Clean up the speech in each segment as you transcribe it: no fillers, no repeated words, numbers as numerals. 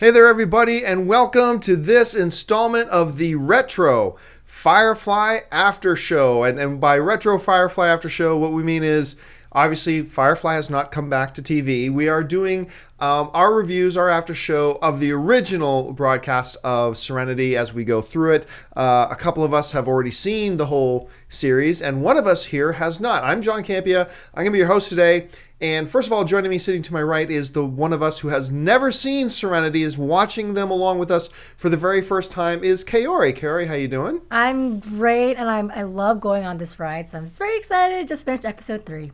Hey there, everybody, and welcome to this installment of the Retro Firefly After Show. And by Retro Firefly After Show, what we mean is, obviously, Firefly has not come back to TV. We are doing our reviews, our after show of the original broadcast of Serenity as we go through it. A couple of us have already seen the whole series, and one of us here has not. I'm John Campea. I'm going to be your host today. And first of all, joining me sitting to my right is the one of us who has never seen Serenity, is watching them along with us for the very first time, is Kaori. Kaori, how you doing? I'm great, and I love going on this ride, so I'm very excited. Just finished episode 3.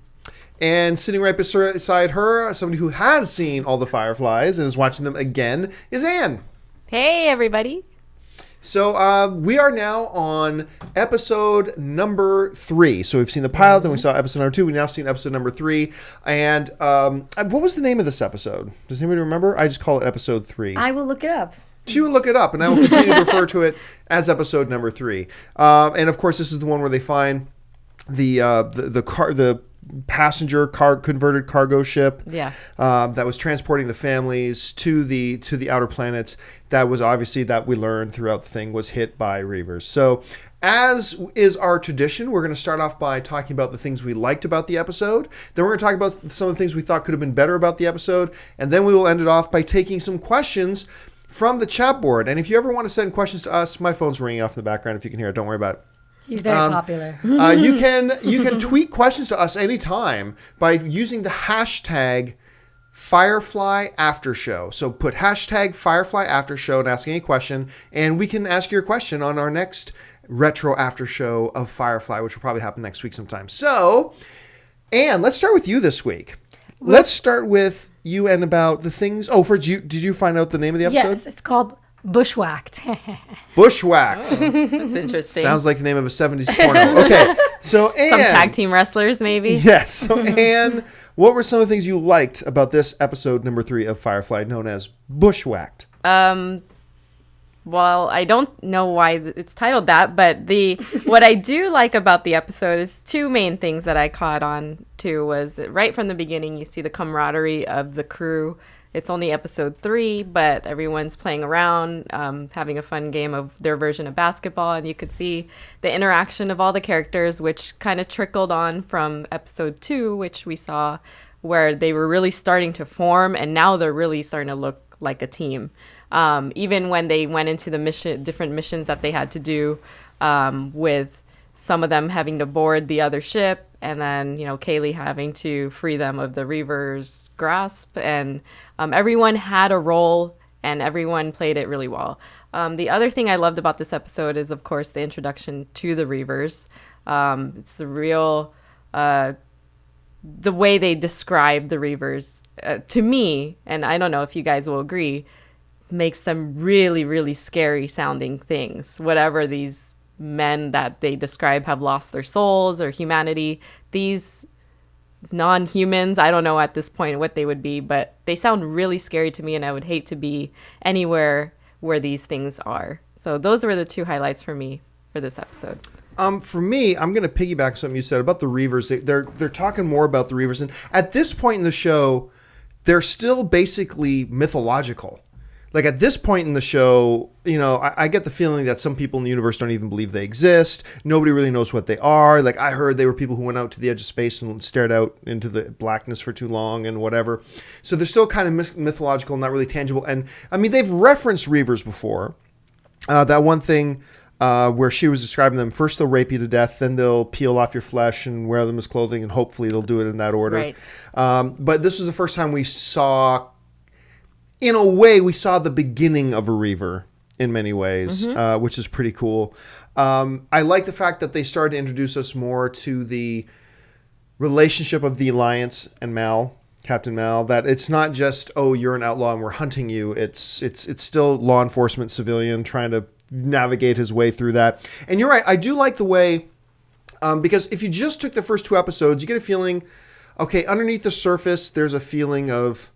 And sitting right beside her, somebody who has seen all the Fireflies and is watching them again, is Anne. Hey, everybody. So we are now on episode number 3. So we've seen the pilot, then we saw episode number 2. We've now seen episode number 3. And what was the name of this episode? Does anybody remember? I just call it episode 3. I will look it up. She will look it up, and I will continue to refer to it as episode number 3. And of course, this is the one where they find the passenger converted cargo ship that was transporting the families to the outer planets. That was obviously, that we learned throughout the thing, was hit by Reavers. So as is our tradition, we're going to start off by talking about the things we liked about the episode. Then we're going to talk about some of the things we thought could have been better about the episode. And then we will end it off by taking some questions from the chat board. And if you ever want to send questions to us, my phone's ringing off in the background if you can hear it. Don't worry about it. He's very popular. You can tweet questions to us anytime by using the hashtag Firefly After Show. So put hashtag Firefly After Show and ask any question, and we can ask your question on our next retro after show of Firefly, which will probably happen next week sometime. So, Anne, let's start with you this week. Let's start with you and about the things. Oh, did you find out the name of the episode? Yes, it's called Bushwhacked. Bushwhacked. Oh, that's interesting. Sounds like the name of a 70s porno. Okay, so Anne. Some tag team wrestlers, maybe? Yes. So, Anne, what were some of the things you liked about this episode number 3 of Firefly, known as Bushwhacked? Well, I don't know why it's titled that, but what I do like about the episode is two main things that I caught on to. Was right from the beginning, you see the camaraderie of the crew. It's only episode 3, but everyone's playing around, having a fun game of their version of basketball, and you could see the interaction of all the characters, which kind of trickled on from episode 2, which we saw where they were really starting to form, and now they're really starting to look like a team. Even when they went into the different missions that they had to do, with some of them having to board the other ship, and then, Kaylee having to free them of the Reavers' grasp, and everyone had a role, and everyone played it really well. The other thing I loved about this episode is, of course, the introduction to the Reavers. It's the real, the way they describe the Reavers, to me, and I don't know if you guys will agree, makes them really, really scary sounding things. Whatever these men that they describe have lost their souls or humanity, these non-humans, I don't know at this point what they would be, but they sound really scary to me, and I would hate to be anywhere where these things are. So those were the two highlights for me for this episode. For me, I'm going to piggyback something you said about the Reavers. They're talking more about the Reavers, and at this point in the show, they're still basically mythological. Like, at this point in the show, I get the feeling that some people in the universe don't even believe they exist. Nobody really knows what they are. Like, I heard they were people who went out to the edge of space and stared out into the blackness for too long and whatever. So they're still kind of mythological, not really tangible. And, I mean, they've referenced Reavers before. That one thing where she was describing them, first they'll rape you to death, then they'll peel off your flesh and wear them as clothing, and hopefully they'll do it in that order. Right. But this was the first time we saw... In a way, we saw the beginning of a Reaver in many ways, which is pretty cool. I like the fact that they started to introduce us more to the relationship of the Alliance and Mal, Captain Mal. That it's not just, oh, you're an outlaw and we're hunting you. It's still law enforcement civilian trying to navigate his way through that. And you're right, I do like the way, because if you just took the first 2 episodes, you get a feeling, okay, underneath the surface, there's a feeling of...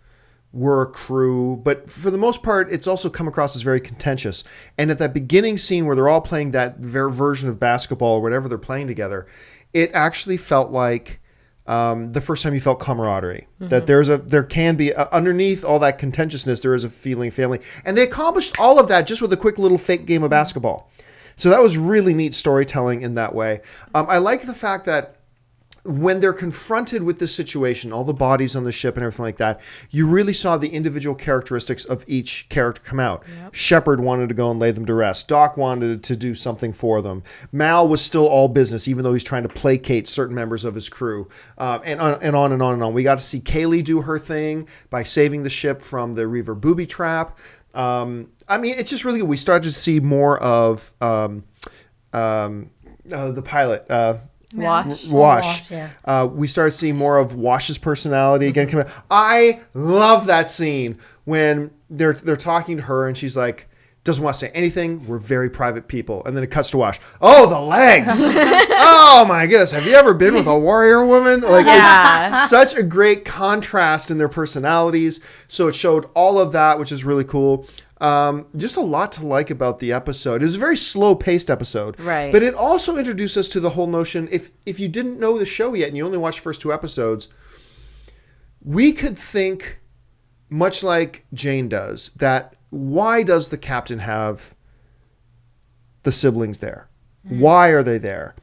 we're a crew, but for the most part, it's also come across as very contentious. And at that beginning scene where they're all playing that version of basketball or whatever they're playing together, it actually felt like the first time you felt camaraderie, that there can be underneath all that contentiousness, there is a feeling of family. And they accomplished all of that just with a quick little fake game of basketball. So that was really neat storytelling in that way. I like the fact that when they're confronted with this situation, all the bodies on the ship and everything like that, you really saw the individual characteristics of each character come out. Yep. Shepard wanted to go and lay them to rest. Doc wanted to do something for them. Mal was still all business, even though he's trying to placate certain members of his crew. And on and on and on and on. We got to see Kaylee do her thing by saving the ship from the Reaver booby trap. I mean, it's just really good. We started to see more of the pilot, Wash. Yeah. We started seeing more of Wash's personality again. I love that scene when they're talking to her and she's like, doesn't want to say anything. We're very private people. And then it cuts to Wash. Oh, the legs. Oh my goodness. Have you ever been with a warrior woman? Like, it's such a great contrast in their personalities. So it showed all of that, which is really cool. Just a lot to like about the episode. It was a very slow-paced episode. Right. But it also introduced us to the whole notion, if you didn't know the show yet and you only watched the first 2 episodes, we could think, much like Jane does, that why does the captain have the siblings there? Why are they there?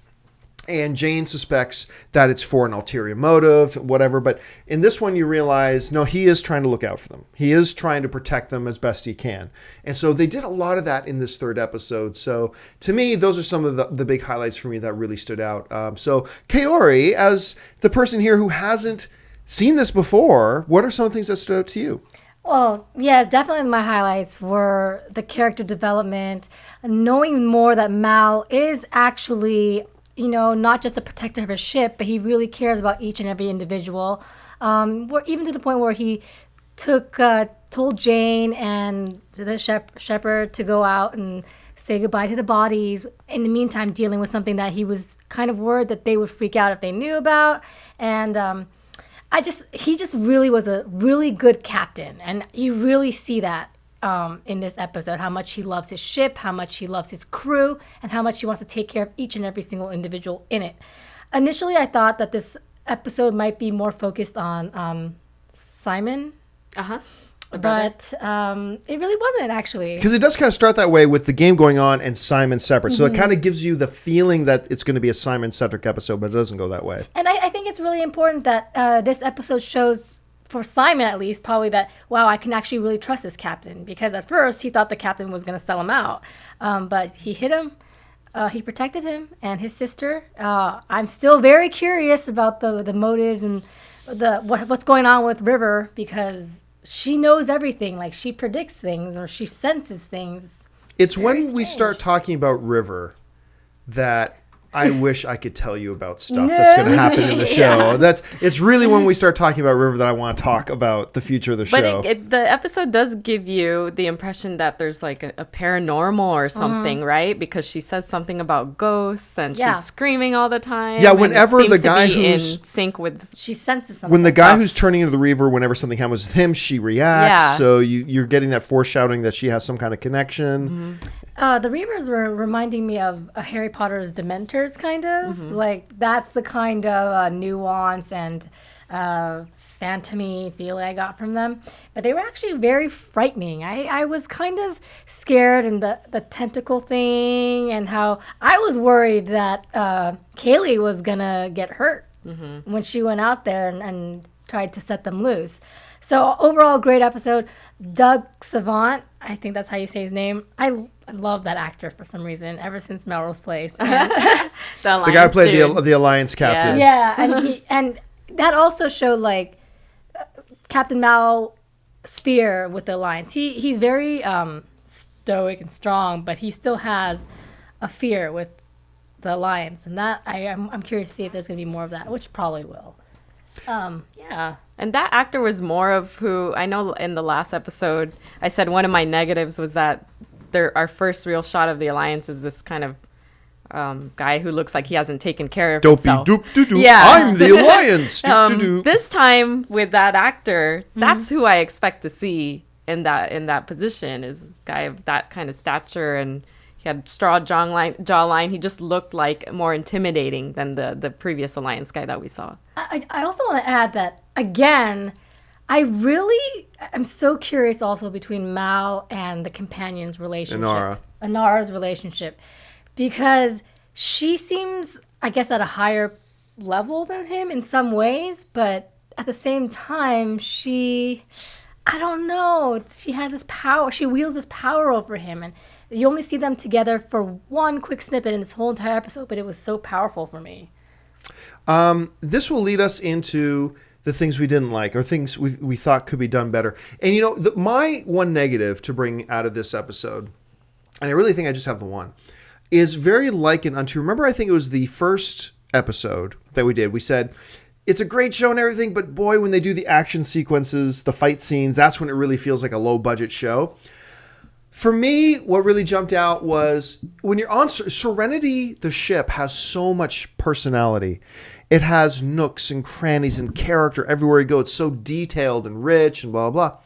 And Jane suspects that it's for an ulterior motive, whatever. But in this one, you realize, no, he is trying to look out for them. He is trying to protect them as best he can. And so they did a lot of that in this 3rd episode. So to me, those are some of the big highlights for me that really stood out. So Kaori, as the person here who hasn't seen this before, what are some of the things that stood out to you? Well, yeah, definitely my highlights were the character development, knowing more that Mal is actually, not just a protector of his ship, but he really cares about each and every individual. Even to the point where he told Jane and the Shepard to go out and say goodbye to the bodies. In the meantime, dealing with something that he was kind of worried that they would freak out if they knew about. And he just really was a really good captain. And you really see that in this episode, how much he loves his ship, how much he loves his crew, and how much he wants to take care of each and every single individual in it. Initially, I thought that this episode might be more focused on Simon. But it really wasn't, actually. Because it does kind of start that way with the game going on and Simon separate. So it kind of gives you the feeling that it's going to be a Simon-centric episode, but it doesn't go that way. And I think it's really important that this episode shows, for Simon at least, probably that, wow, I can actually really trust this captain. Because at first, he thought the captain was going to sell him out. But he hit him. He protected him and his sister. I'm still very curious about the motives and what's going on with River, because she knows everything. Like, she predicts things or she senses things. It's when we start talking about River that I wish I could tell you about stuff that's going to happen in the show. It's really when we start talking about River that I want to talk about the future of the show. But the episode does give you the impression that there's like a paranormal or something, right? Because she says something about ghosts and she's screaming all the time. Yeah, whenever the guy who's in sync with, she senses something. When the guy who's turning into the Reaver, whenever something happens with him, she reacts. Yeah. So you're getting that foreshadowing that she has some kind of connection. The Reavers were reminding me of Harry Potter's Dementors, kind of. Like, that's the kind of nuance and phantom-y feeling I got from them. But they were actually very frightening. I was kind of scared, and the tentacle thing, and how I was worried that Kaylee was going to get hurt when she went out there and tried to set them loose. So overall, great episode. Doug Savant, I think that's how you say his name. I love that actor for some reason, ever since Melrose Place. The guy who played the Alliance captain. Yeah, and that also showed, like, Captain Mal's fear with the Alliance. He's very stoic and strong, but he still has a fear with the Alliance, and that I'm curious to see if there's going to be more of that, which probably will. And that actor was more of who, I know in the last episode, I said one of my negatives was that our first real shot of the Alliance is this kind of guy who looks like he hasn't taken care of himself. Yeah. I'm the Alliance. This time with that actor, that's who I expect to see in that position, is this guy of that kind of stature, and He had straw jawline. He just looked like more intimidating than the previous Alliance guy that we saw. I also want to add that, again, I'm so curious also between Mal and the companion's relationship. Inara's relationship. Because she seems, I guess, at a higher level than him in some ways, but at the same time, I don't know, she has this power, she wields this power over him, and you only see them together for one quick snippet in this whole entire episode, but it was so powerful for me. This will lead us into the things we didn't like, or things we thought could be done better. And you know, my one negative to bring out of this episode, and I really think I just have the one, is very like an Unto. Remember, I think it was the first episode that we did. We said, it's a great show and everything, but boy, when they do the action sequences, the fight scenes, that's when it really feels like a low-budget show. For me, what really jumped out was when you're on Serenity, the ship has so much personality. It has nooks and crannies and character everywhere you go. It's so detailed and rich and blah, blah, blah.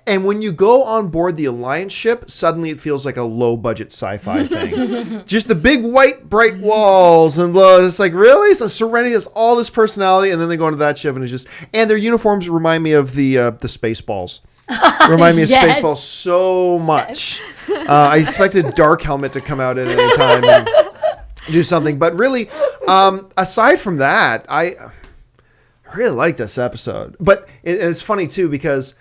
And when you go on board the Alliance ship, suddenly it feels like a low-budget sci-fi thing. Just the big white, bright walls and blah. It's like, really? So Serenity has all this personality, and then they go into that ship, and it's just... And their uniforms remind me of the Spaceballs. Remind me of Yes. Spaceballs so much. I expected Dark Helmet to come out at any time and do something. But really, aside from that, I really like this episode. But it's funny, too, because...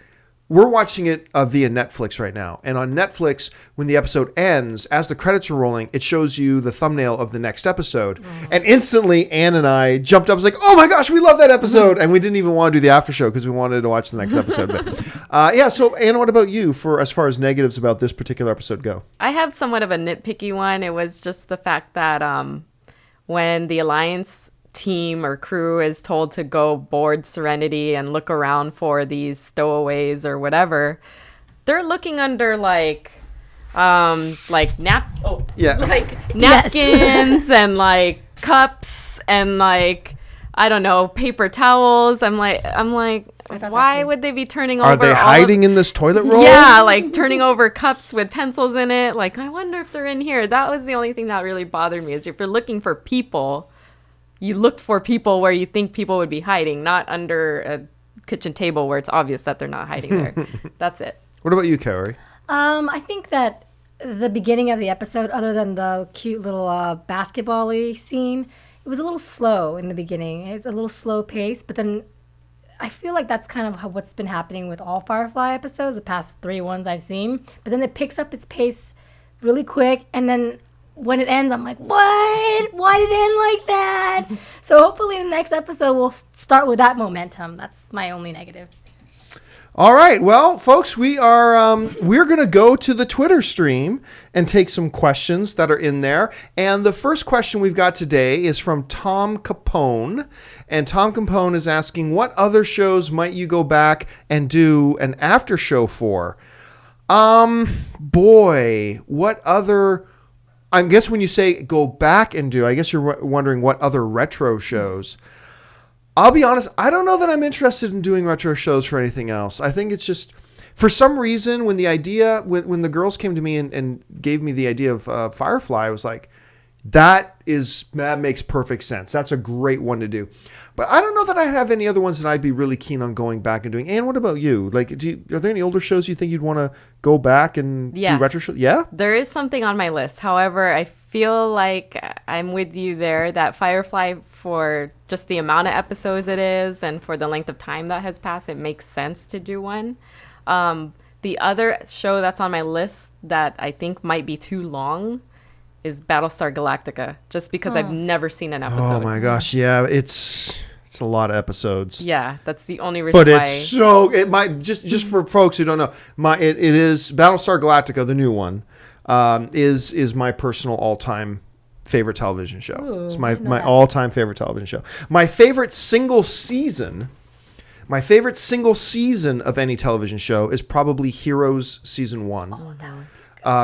We're watching it via Netflix right now. And on Netflix, when the episode ends, as the credits are rolling, it shows you the thumbnail of the next episode. And instantly, Anne and I jumped up. I was like, oh my gosh, we love that episode. And we didn't even want to do the after show because we wanted to watch the next episode. But yeah, so Anne, what about you as far as negatives about this particular episode go? I have somewhat of a nitpicky one. It was just the fact that when the Alliance team or crew is told to go board Serenity and look around for these stowaways or whatever, they're looking under like napkins Yes. and like cups and like, I don't know, paper towels. I'm like why would they be turning over? Are they hiding in this toilet roll? Yeah, like turning over cups with pencils in it. Like, I wonder if they're in here. That was the only thing that really bothered me, is if you're looking for people, you look for people where you think people would be hiding, not under a kitchen table where it's obvious that they're not hiding there. That's it. What about you, Carrie? I think that the beginning of the episode, other than the cute little basketball-y scene, it was a little slow in the beginning. It's a little slow pace, but then I feel like that's kind of what's been happening with all Firefly episodes, the past 3 ones I've seen. But then it picks up its pace really quick, and then when it ends, I'm like, what? Why did it end like that? So hopefully in the next episode, we'll start with that momentum. That's my only negative. All right. Well, folks, we're going to go to the Twitter stream and take some questions that are in there. And the first question we've got today is from Tom Capone. And Tom Capone is asking, what other shows might you go back and do an after show for? Boy, what other... I guess when you say go back and do, I guess you're wondering what other retro shows. I'll be honest, I don't know that I'm interested in doing retro shows for anything else. I think it's just, for some reason, when the idea, when the girls came to me and gave me the idea of Firefly, I was like, that makes perfect sense. That's a great one to do. But I don't know that I have any other ones that I'd be really keen on going back and doing. Anne, what about you? Like, are there any older shows you think you'd want to go back and do retro shows? Yeah? There is something on my list. However, I feel like I'm with you there, that Firefly, for just the amount of episodes it is and for the length of time that has passed, it makes sense to do one. The other show that's on my list that I think might be too long is Battlestar Galactica, just because I've never seen an episode. Oh my gosh, yeah, it's a lot of episodes. Yeah, that's the only reason but why. It's so, it might, just for folks who don't know, it is Battlestar Galactica, the new one, is my personal all-time favorite television show. Ooh, it's my all-time favorite television show. My favorite single season of any television show is probably Heroes Season 1. Oh, that one.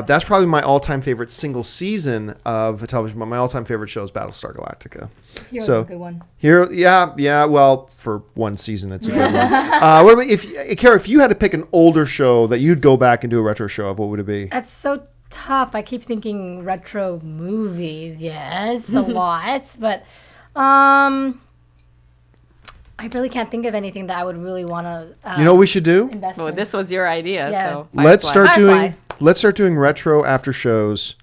That's probably my all-time favorite single season of a television, but my all-time favorite show is Battlestar Galactica. Heroes is a good one. Yeah. Well, for one season, it's a good one. What about Carrie? If you had to pick an older show that you'd go back and do a retro show of, what would it be? That's so tough. I keep thinking retro movies. Yes, a lot, but I really can't think of anything that I would really want to. You know what we should do? Invest Well, in. this was your idea, Yeah. so Let's Firefly. start doing retro after shows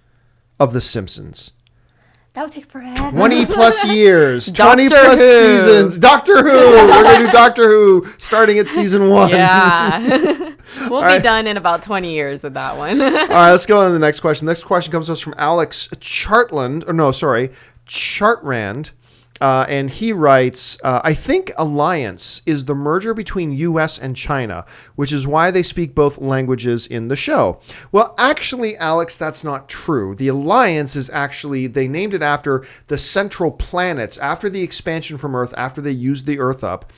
of The Simpsons. That would take forever. 20 plus years, Doctor 20 plus Who. seasons. Doctor Who. We're going to do Doctor Who starting at season 1. Yeah. We'll be right. done in about 20 years with that one. All right, let's go on to the next question. The next question comes to us from Alex Chartrand. And he writes, I think alliance is the merger between U.S. and China, which is why they speak both languages in the show. Well, actually, Alex, that's not true. The alliance is actually, they named it after the central planets, after the expansion from Earth, after they used the Earth up,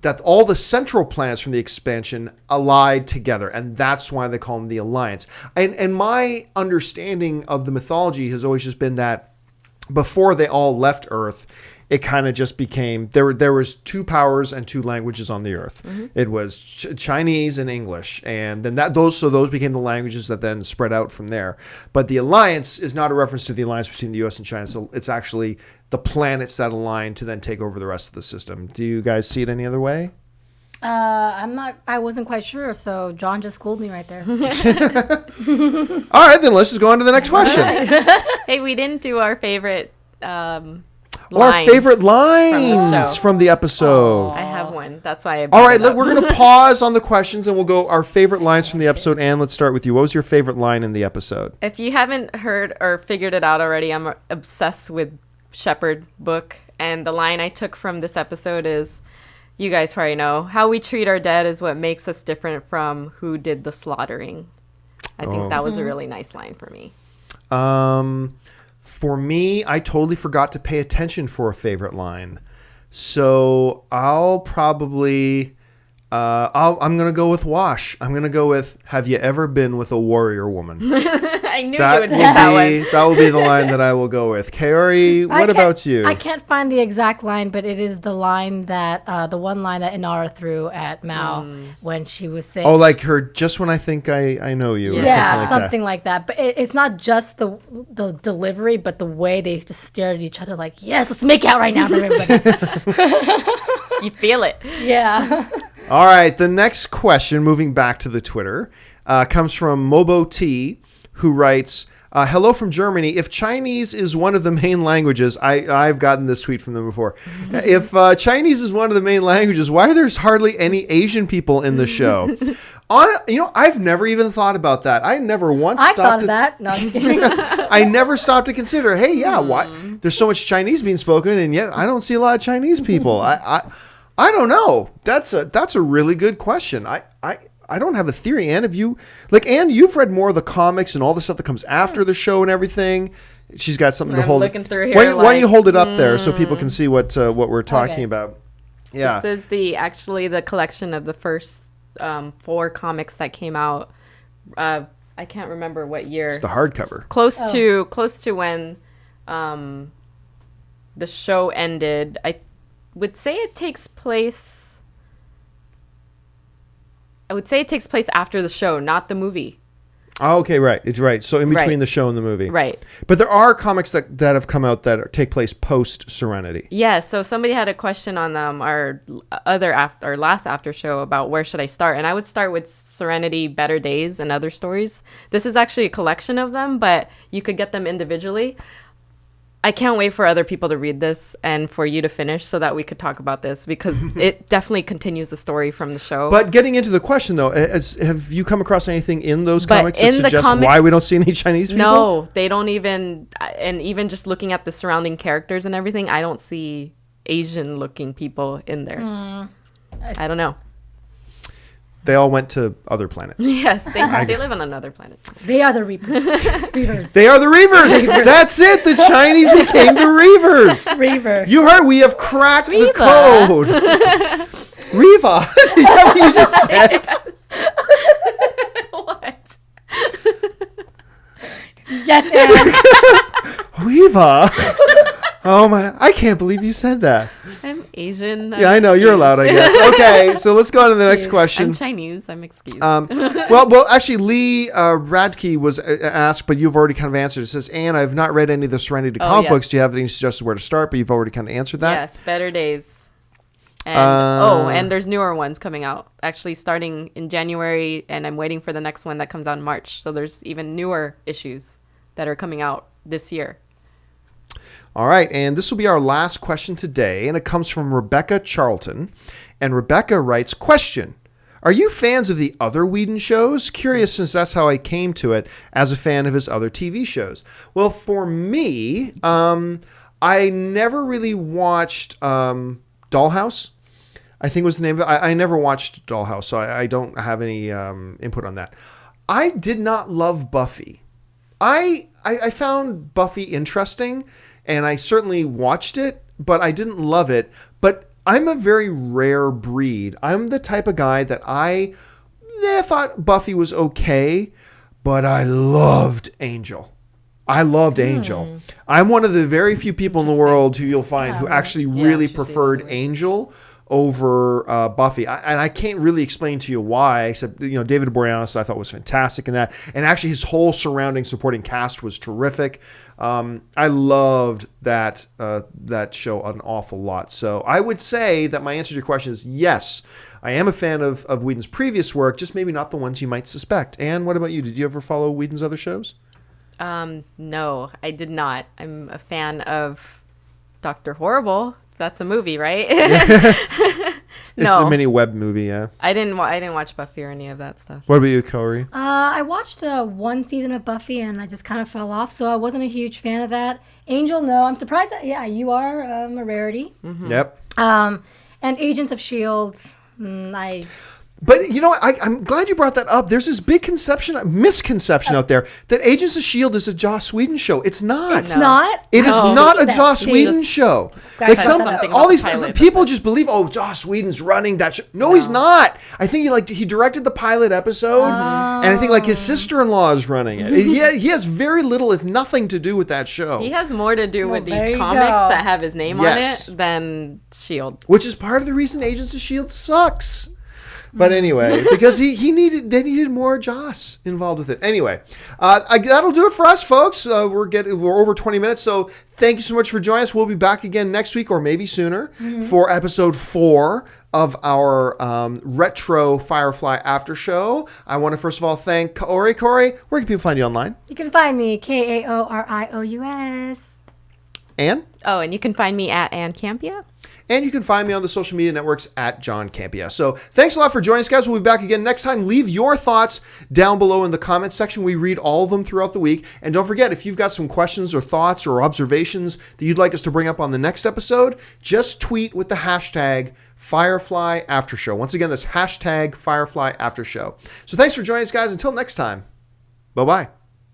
that all the central planets from the expansion allied together, and that's why they call them the alliance. And my understanding of the mythology has always just been that before they all left Earth, it kind of just became there was two powers and two languages on the Earth. Mm-hmm. It was Chinese and English, and then those became the languages that then spread out from there. But the alliance is not a reference to the alliance between the U.S. and China. So it's actually the planets that align to then take over the rest of the system. Do you guys see it any other way? I wasn't quite sure, so John just schooled me right there. All right, then let's just go on to the next question. Hey, we didn't do our favorite lines. Our favorite from the lines show. from the episode. I have one. That's why I All right, brought it up. we're going to pause on the questions and we'll go our favorite lines from the episode. And let's start with you. What was your favorite line in the episode? If you haven't heard or figured it out already, I'm obsessed with Shepherd book. And the line I took from this episode is, you guys probably know, how we treat our dead is what makes us different from who did the slaughtering. I think that was a really nice line for me. For me, I totally forgot to pay attention for a favorite line. So I'll probably, I'm going to go with Wash. I'm going to go with, have you ever been with a warrior woman? I knew you would pick that one. That will be the line that I will go with. Kaori, what about you? I can't find the exact line, but it is the line that, the one line that Inara threw at Mao when she was saying. Oh, like her, just when I think I know you. Yeah, or something like that. But it's not just the delivery, but the way they just stared at each other like, yes, let's make out right now for everybody. You feel it. Yeah. All right, the next question, moving back to the Twitter, comes from Mobo T, who writes, hello from Germany. If Chinese is one of the main languages, I've gotten this tweet from them before. If Chinese is one of the main languages, why there's hardly any Asian people in the show? I've never even thought about that. I never once I stopped thought of that. No, I'm just kidding. I never stopped to consider, hey, yeah, why there's so much Chinese being spoken, and yet I don't see a lot of Chinese people. I don't know. That's a really good question. I don't have a theory. Anne, you've read more of the comics and all the stuff that comes after the show and everything. She's got something to hold. Looking through here. Why don't you hold it up there so people can see what we're talking about? Yeah. This is the collection of the first 4 comics that came out. I can't remember what year. It's the hardcover. Close to when the show ended. I would say it takes place after the show, not the movie. Oh, okay, right. It's right. So in between the show and the movie. Right. But there are comics that have come out that take place post Serenity. Yeah, so somebody had a question on our last after show about where should I start, and I would start with Serenity, Better Days, and Other Stories. This is actually a collection of them, but you could get them individually. I can't wait for other people to read this and for you to finish so that we could talk about this, because it definitely continues the story from the show. But getting into the question, though, have you come across anything in those comics that suggest why we don't see any Chinese people? No, they don't even, and even just looking at the surrounding characters and everything, I don't see Asian-looking people in there. I don't know. They all went to other planets. Yes, they live on another planet. They are the Reavers. They are the Reavers. That's it. The Chinese became the Reavers. Reaver. You heard. We have cracked the code. Reva. Is that what you just said? What? Yes, Anne. Reva. Oh my! I can't believe you said that. I'm Asian. Yeah, I know. You're allowed, I guess. Okay, so let's go on to the next question. I'm Chinese. I'm excused. Well, actually, Lee Radke was asked, but you've already kind of answered. It says, Anne, I've not read any of the Serenity comic books. Do you have any suggestions where to start? But you've already kind of answered that. Yes, Better Days. And, and there's newer ones coming out. Actually, starting in January, and I'm waiting for the next one that comes out in March. So there's even newer issues that are coming out this year. All right, and this will be our last question today, and it comes from Rebecca Charlton. And Rebecca writes, question, are you fans of the other Whedon shows? Curious, since that's how I came to it as a fan of his other TV shows. Well, for me, I never really watched Dollhouse. I think was the name of it. I never watched Dollhouse, so I don't have any input on that. I did not love Buffy. I found Buffy interesting, and I certainly watched it, but I didn't love it. But I'm a very rare breed. I'm the type of guy that I thought Buffy was okay, but I loved Angel. I loved Angel. I'm one of the very few people in the world who you'll find who actually really preferred Angel over Buffy. And I can't really explain to you why, except, David Boreanaz I thought was fantastic in that. And actually his whole surrounding supporting cast was terrific. I loved that show an awful lot. So I would say that my answer to your question is yes, I am a fan of Whedon's previous work, just maybe not the ones you might suspect. And what about you? Did you ever follow Whedon's other shows? No, I did not. I'm a fan of Dr. Horrible. That's a movie, right? It's a mini web movie, yeah. I didn't watch Buffy or any of that stuff. What about you, Corey? I watched one season of Buffy and I just kind of fell off, so I wasn't a huge fan of that. Angel, no. I'm surprised that, you are a rarity. Mm-hmm. Yep. And Agents of S.H.I.E.L.D., But you know what? I'm glad you brought that up. There's this big misconception out there that Agents of S.H.I.E.L.D. is a Joss Whedon show. It's not. It's not? It is not a That Joss Whedon show. Like all these people just believe, Joss Whedon's running that show. No, he's not. I think he directed the pilot episode, and I think his sister-in-law is running it. He has very little, if nothing, to do with that show. He has more to do with these comics that have his name on it than S.H.I.E.L.D. Which is part of the reason Agents of S.H.I.E.L.D. sucks. But anyway, because they needed more Joss involved with it. Anyway, that'll do it for us, folks. We're over 20 minutes, so thank you so much for joining us. We'll be back again next week or maybe sooner for episode 4 of our retro Firefly after show. I want to first of all thank Corey. Corey, where can people find you online? You can find me KAORIOUS. Anne? Oh, and you can find me at Anne Campea. And you can find me on the social media networks at John Campea. So thanks a lot for joining us, guys. We'll be back again next time. Leave your thoughts down below in the comments section. We read all of them throughout the week. And don't forget, if you've got some questions or thoughts or observations that you'd like us to bring up on the next episode, just tweet with the hashtag Firefly After Show. Once again, that's hashtag Firefly After Show. So thanks for joining us, guys. Until next time, bye-bye.